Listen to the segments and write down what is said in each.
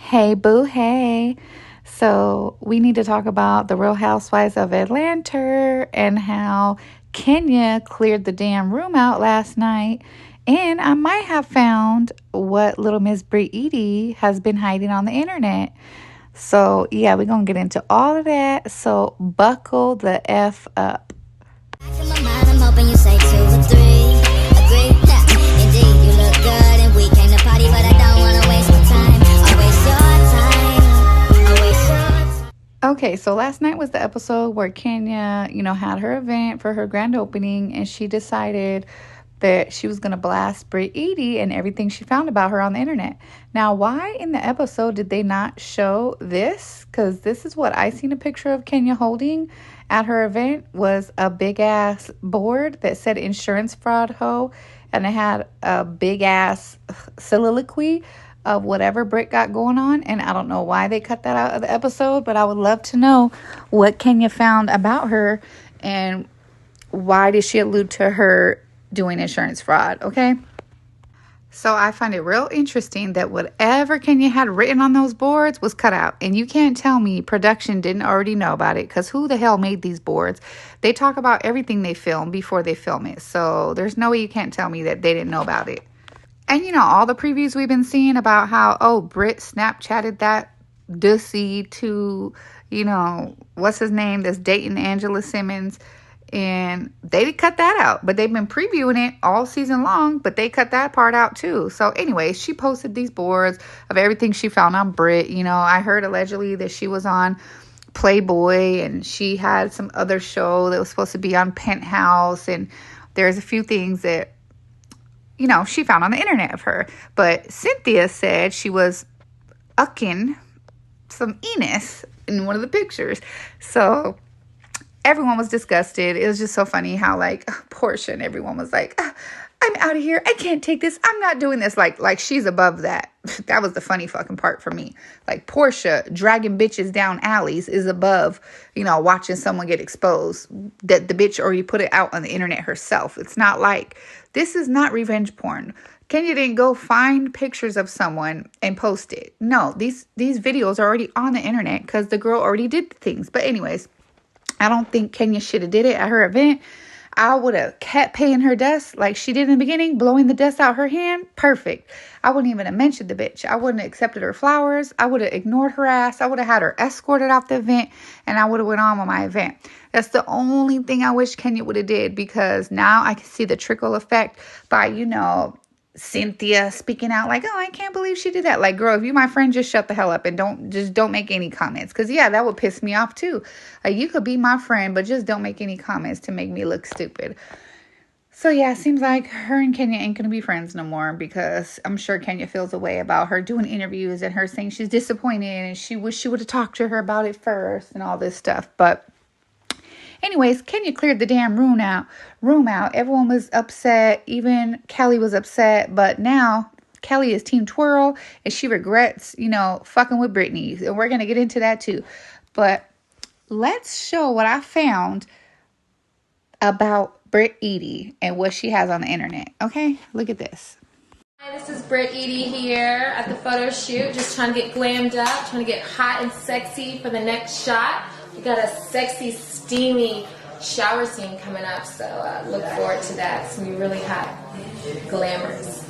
Hey, boo, hey. So, we need to talk about the Real Housewives of Atlanta and how Kenya cleared the damn room out last night. And I might have found what little Miss Britt Eady has been hiding on the internet. So, yeah, we're going to get into all of that. So, buckle the F up. I'm hoping you say 2 or 3. Agree? Nah, indeed, you look good and we came to party, but I don't want to waste my time. I'll waste your time. Okay, so last night was the episode where Kenya, had her event for her grand opening, and she decided that she was going to blast Britt Eady and everything she found about her on the internet. Now, why in the episode did they not show this? Because this is what I seen a picture of Kenya holding at her event was a big ass board that said insurance fraud hoe, and it had a big ass soliloquy of whatever Britt got going on. And I don't know why they cut that out of the episode, but I would love to know what Kenya found about her and why did she allude to her doing insurance fraud, okay? So I find it real interesting that whatever Kenya had written on those boards was cut out. And you can't tell me production didn't already know about it, because who the hell made these boards? They talk about everything they film before they film it. So there's no way you can't tell me that they didn't know about it. And all the previews we've been seeing about how, Britt Snapchatted that dussy to, what's his name, that's dating Angela Simmons. And they cut that out, but they've been previewing it all season long, but they cut that part out too. So anyway, she posted these boards of everything she found on Brit. I heard allegedly that she was on Playboy and she had some other show that was supposed to be on Penthouse. And there's a few things that, she found on the internet of her. But Cynthia said she was ucking some Enos in one of the pictures. So everyone was disgusted. It was just so funny how Portia and everyone was like, I'm out of here. I can't take this. I'm not doing this. Like she's above that. That was the funny fucking part for me. Like Portia dragging bitches down alleys is above, watching someone get exposed. That the bitch already put it out on the internet herself. It's not like, this is not revenge porn. Kenya didn't go find pictures of someone and post it. No, these videos are already on the internet because the girl already did the things. But anyways, I don't think Kenya should have did it at her event. I would have kept paying her dust like she did in the beginning, blowing the dust out her hand. Perfect. I wouldn't even have mentioned the bitch. I wouldn't have accepted her flowers. I would have ignored her ass. I would have had her escorted off the event, and I would have went on with my event. That's the only thing I wish Kenya would have did, because now I can see the trickle effect by, Cynthia speaking out like, I can't believe she did that. Like, girl, if you my friend, just shut the hell up and don't make any comments. Because, yeah, that would piss me off, too. Like, you could be my friend, but just don't make any comments to make me look stupid. So, yeah, it seems like her and Kenya ain't going to be friends no more, because I'm sure Kenya feels a way about her doing interviews and her saying she's disappointed and she wish she would have talked to her about it first and all this stuff. But anyways, Kenya cleared the damn room out. Everyone was upset. Even Kelly was upset. But now Kelly is Team Twirl, and she regrets, fucking with Brittany. And we're going to get into that too. But let's show what I found about Britt Eady and what she has on the internet. Okay, look at this. Hi, this is Britt Eady here at the photo shoot. Just trying to get glammed up, trying to get hot and sexy for the next shot. We got a sexy, steamy shower scene coming up, so look forward to that. It's going to be really hot, glamorous.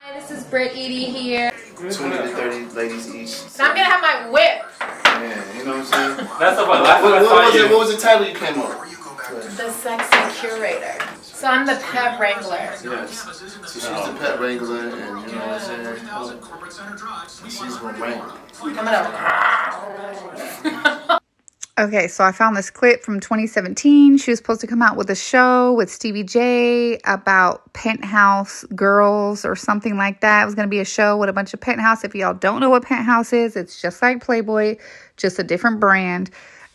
Hi, this is Britt Eady here. 20 to 30 ladies each. So I'm going to have my whip. Yeah, you know what I'm saying? That's the one. Last time What was the title you came up? The sexy curator. So I'm the pet wrangler. Yes. So she's the pet wrangler, and you know what I'm saying? She's going to wrangle. Okay, so I found this clip from 2017. She was supposed to come out with a show with Stevie J about Penthouse girls or something like that. It was going to be a show with a bunch of Penthouse. If y'all don't know what Penthouse is, it's just like Playboy, just a different brand.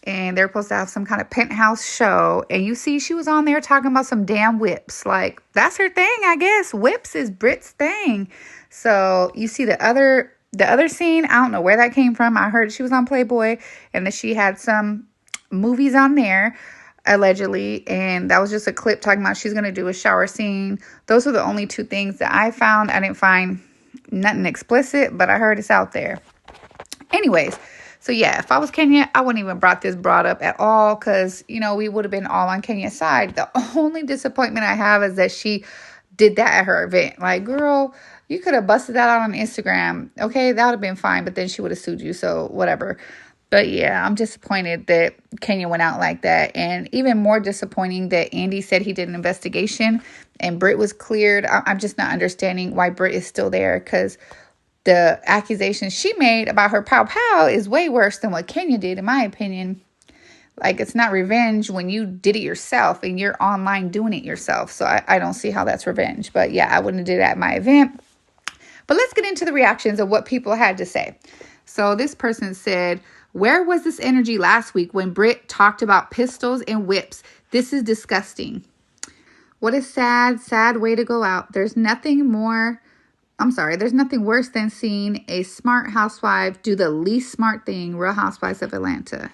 And they're supposed to have some kind of Penthouse show. And you see, she was on there talking about some damn whips. Like, that's her thing, I guess. Whips is Brit's thing. So you see the other scene, I don't know where that came from. I heard she was on Playboy and that she had some movies on there, allegedly. And that was just a clip talking about she's going to do a shower scene. Those were the only two things that I found. I didn't find Nothing explicit, but I heard it's out there. Anyways, so yeah, if I was Kenya, I wouldn't even brought up at all because, we would have been all on Kenya's side. The only disappointment I have is that she did that at her event. Like, girl, you could have busted that out on Instagram. Okay, that would have been fine, but then she would have sued you, so whatever. But yeah, I'm disappointed that Kenya went out like that. And even more disappointing that Andy said he did an investigation and Britt was cleared. I'm just not understanding why Britt is still there, because the accusation she made about her pow pow is way worse than what Kenya did, in my opinion. Like, it's not revenge when you did it yourself and you're online doing it yourself. So I don't see how that's revenge. But yeah, I wouldn't have did that at my event. But let's get into the reactions of what people had to say. So this person said, where was this energy last week when Britt talked about pistols and whips? This is disgusting. What a sad, sad way to go out. There's nothing worse than seeing a smart housewife do the least smart thing, Real Housewives of Atlanta.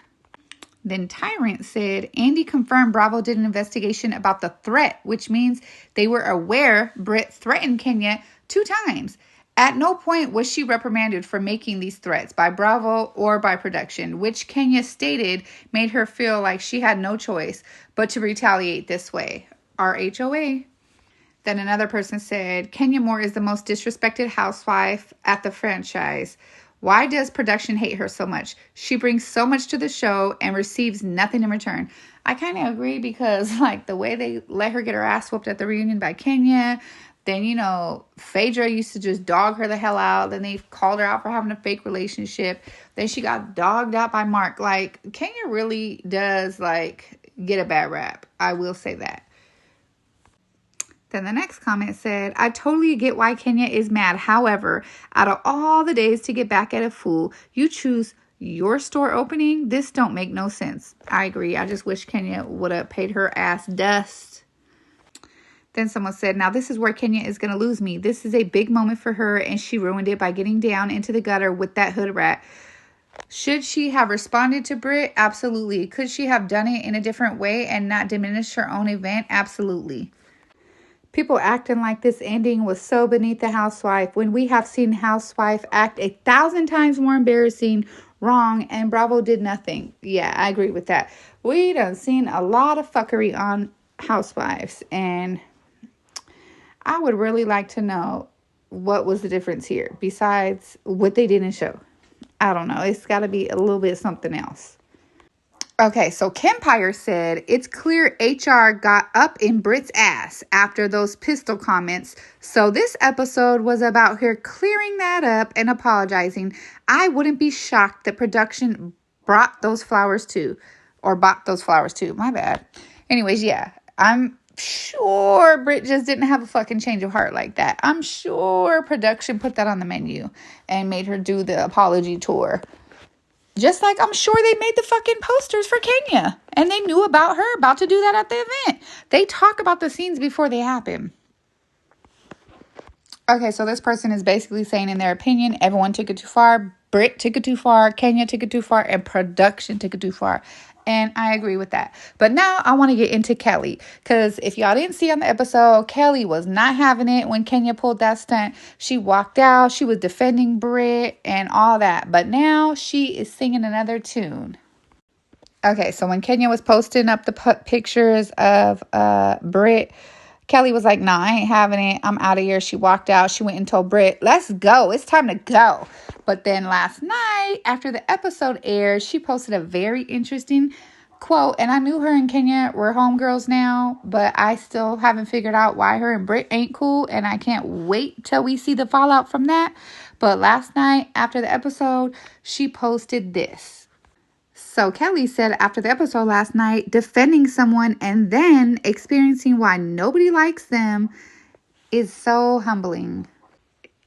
Then Tyrant said, Andy confirmed Bravo did an investigation about the threat, which means they were aware Britt threatened Kenya 2 times. At no point was she reprimanded for making these threats by Bravo or by production, which Kenya stated made her feel like she had no choice but to retaliate this way. RHOA. Then another person said, Kenyamoore is the most disrespected housewife at the franchise. Why does production hate her so much? She brings so much to the show and receives nothing in return. I kind of agree because, like, the way they let her get her ass whooped at the reunion by Kenya, then, Phaedra used to just dog her the hell out. Then they called her out for having a fake relationship. Then she got dogged out by Mark. Like, Kenya really does, get a bad rap. I will say that. Then the next comment said, I totally get why Kenya is mad. However, out of all the days to get back at a fool, you choose your store opening? This don't make no sense. I agree. I just wish Kenya would have paid her ass dust. Then someone said, now this is where Kenya is going to lose me. This is a big moment for her, and she ruined it by getting down into the gutter with that hood rat. Should she have responded to Britt? Absolutely. Could she have done it in a different way and not diminished her own event? Absolutely. People acting like this ending was so beneath the housewife when we have seen housewife act 1,000 times more embarrassing, wrong, and Bravo did nothing. Yeah, I agree with that. We done seen a lot of fuckery on housewives, and I would really like to know what was the difference here besides what they didn't show. I don't know. It's got to be a little bit something else. Okay, so Kempire said, it's clear HR got up in Britt's ass after those pistol comments. So this episode was about her clearing that up and apologizing. I wouldn't be shocked that production bought those flowers too. My bad. Anyways, yeah, I'm sure Britt just didn't have a fucking change of heart like that. I'm sure production put that on the menu and made her do the apology tour. Just like I'm sure they made the fucking posters for Kenya. And they knew about her about to do that at the event. They talk about the scenes before they happen. Okay, so this person is basically saying, in their opinion, everyone took it too far. Britt took it too far. Kenya took it too far. And production took it too far. And I agree with that. But now I want to get into Kelly. Because if y'all didn't see on the episode, Kelly was not having it when Kenya pulled that stunt. She walked out. She was defending Britt and all that. But now she is singing another tune. Okay, so when Kenya was posting up the pictures of Britt, Kelly was like, nah, I ain't having it. I'm out of here. She walked out. She went and told Britt, let's go. It's time to go. But then last night, after the episode aired, she posted a very interesting quote. And I knew her and Kenya were homegirls now, but I still haven't figured out why her and Britt ain't cool. And I can't wait till we see the fallout from that. But last night, after the episode, she posted this. So Kelly said after the episode last night, defending someone and then experiencing why nobody likes them is so humbling.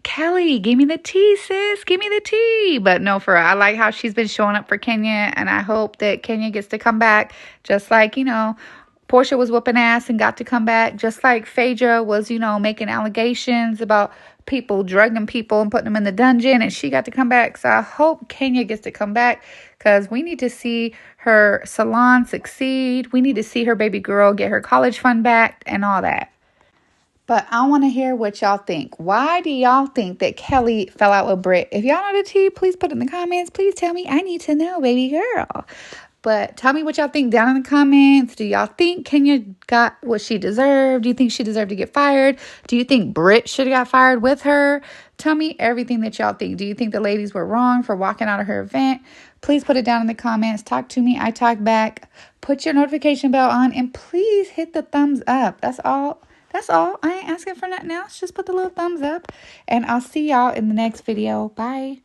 Kelly, give me the tea, sis. Give me the tea. But no, for real, I like how she's been showing up for Kenya, and I hope that Kenya gets to come back just like, Portia was whooping ass and got to come back, just like Phaedra was, making allegations about people drugging people and putting them in the dungeon, and she got to come back. So I hope Kenya gets to come back because we need to see her salon succeed. We need to see her baby girl get her college fund back and all that. But I want to hear what y'all think. Why do y'all think that Kelly fell out with Britt? If y'all know the tea, please put it in the comments. Please tell me. I need to know, baby girl. But tell me what y'all think down in the comments. Do y'all think Kenya got what she deserved? Do you think she deserved to get fired? Do you think Britt should have got fired with her? Tell me everything that y'all think. Do you think the ladies were wrong for walking out of her event? Please put it down in the comments. Talk to me. I talk back. Put your notification bell on. And please hit the thumbs up. That's all. That's all. I ain't asking for nothing else. Just put the little thumbs up. And I'll see y'all in the next video. Bye.